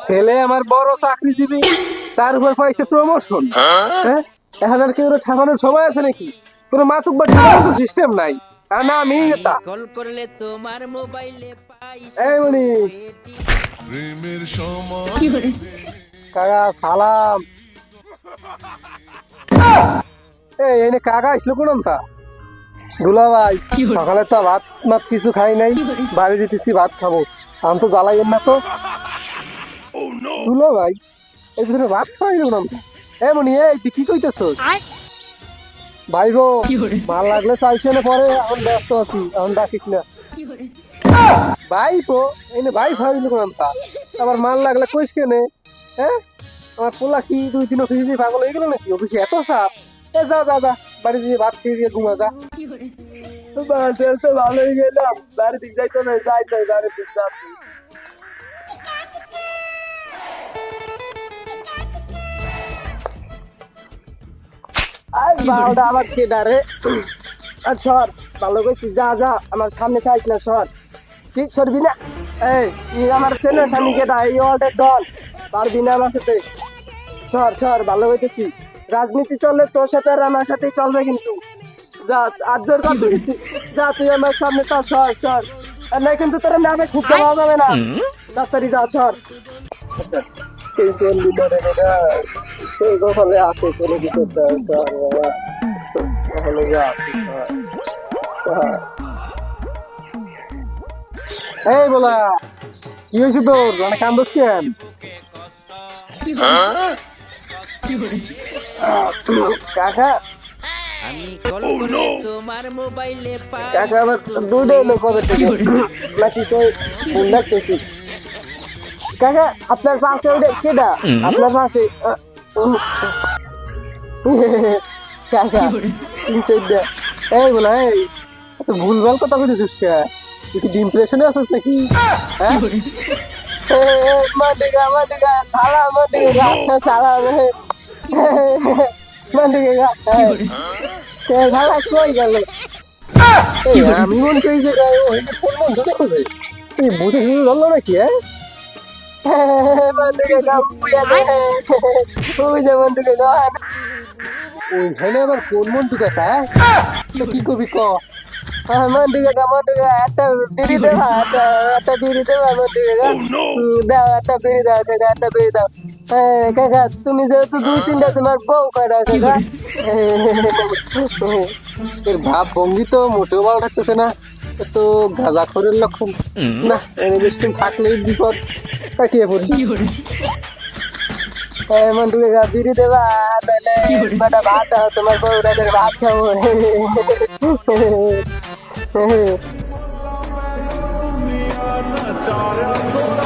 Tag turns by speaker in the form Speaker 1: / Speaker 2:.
Speaker 1: ছেলে আমার বড় চাকরিজীবী, তার উপর পাইছে প্রমোশন। হ্যাঁ, এখন আর কি ওরা ঠাকানোর সময় আছে নাকি? কোনো মাতুক বা ঠাকানোর সিস্টেম নাই। আর না আমি নেতা।
Speaker 2: কল করলে তোমার মোবাইলে পাই
Speaker 1: এই মনি
Speaker 3: প্রেমের সময়
Speaker 1: কাকা সালাম। এই এনে কাকা আসলো কোন তা? দুলা ভাই সকালে তো ভাত মাত কিছু খাই নাই, বাড়ি যেতেছি ভাত খাবো। আমি তো জ্বালাইয়েন না তো। দুলা ভাই এই ভিতরে ভাত খাওয়াই না। এ মনি এই তুই কি কইতেছ? ভাই গো মাল লাগলে চাইছে না, পরে এখন ব্যস্ত আছি, এখন ডাকিস না। ভাই তো এনে ভাই ভাবিল কোন তা? আবার মাল লাগলে কইস কেনে? হ্যাঁ, আমার পোলা কি 2-3 অফিসে পাগল হয়ে গেল নাকি? অফিসে এত চাপ। এ যা যা যা, বাড়ি দিয়ে ভাত খেয়ে দিয়ে ঘুমা যা। তো ভালোই গেলাম, বাড়ি দিক যাইতো না, যাই বাড়ি দিক যাচ্ছি। আজ বারোটা আবার কে ডারে? আর সর, ভালো কইছিস, যা যা, আমার সামনে খাইস না, সর। ঠিক সরবি না? এই তুই আমার চেনে স্বামী কেটা? এই ওয়ার্ডের দল পারবি না আমার সাথে? সর সর, ভালো হইতেছি। রাজনীতি চললে তোর সাথে আর আমার সাথেই চলবে কিন্তু। যা, আর জোর কর দিছি। যা তুই আমার সামনে তো, সর সর। আর না কিন্তু তোর নামে খুব দেওয়া যাবে না। তাড়াতাড়ি যা, সর। এই চলবি ধরে বেটা, সেই গোপালে আছে কোনো কিছু। তাহলে যা। এই বলা, কি হয়েছে তোর? মানে কান্দোস কেন? কাকা
Speaker 2: আমি কল করলে তোমার মোবাইলে পাই
Speaker 1: কাকা আমার দুধে এলো কবে থেকে নাকি তো ফোন রাখতেছি। কাকা আপনার পাশে ওটা কেডা? আপনার পাশে কাকা ইনসাইডটা। এই বলা, এই এত ভুলভাল কথা বলেছিস কে? তুই কি ডিপ্রেশনে আছিস নাকি? হ্যাঁ, মাটিকা মাটিকা ছাড়া, মাটিকা ছাড়া, মাটিকা ছাড়া কই গেল? আমি মনে করি যে কোন বন্ধু দেখবে এই বুঝে শুরু ধরলো নাকি? ওইখানে আবার কোন মন্টু কাকা? কি কবি ক? মন্টু কাকা, মন্টু কাকা, একটা বিড়ি দেবা, একটা বিড়ি দেবা মন্টু কাকা। দাও একটা বিড়ি দাও কাকা, একটা বিড়ি দাও। কাকা তুমি যেহেতু 2-3টা, তোমার বউ কয়টা কাকা? এর ভাব ভঙ্গি তো মোটেও ভালো থাকতেছে না। তো গাঁজাখোরের লক্ষণ না, এনে বেশ থাকলেই বিপদ কাটিয়ে পড়ি। মন্টু কাকা বিড়ি দেবা, তাহলে কটা ভাত দাও, তোমার বউ রাতের ভাত খাবো।
Speaker 3: দুনিয়া না চারা ছোড়া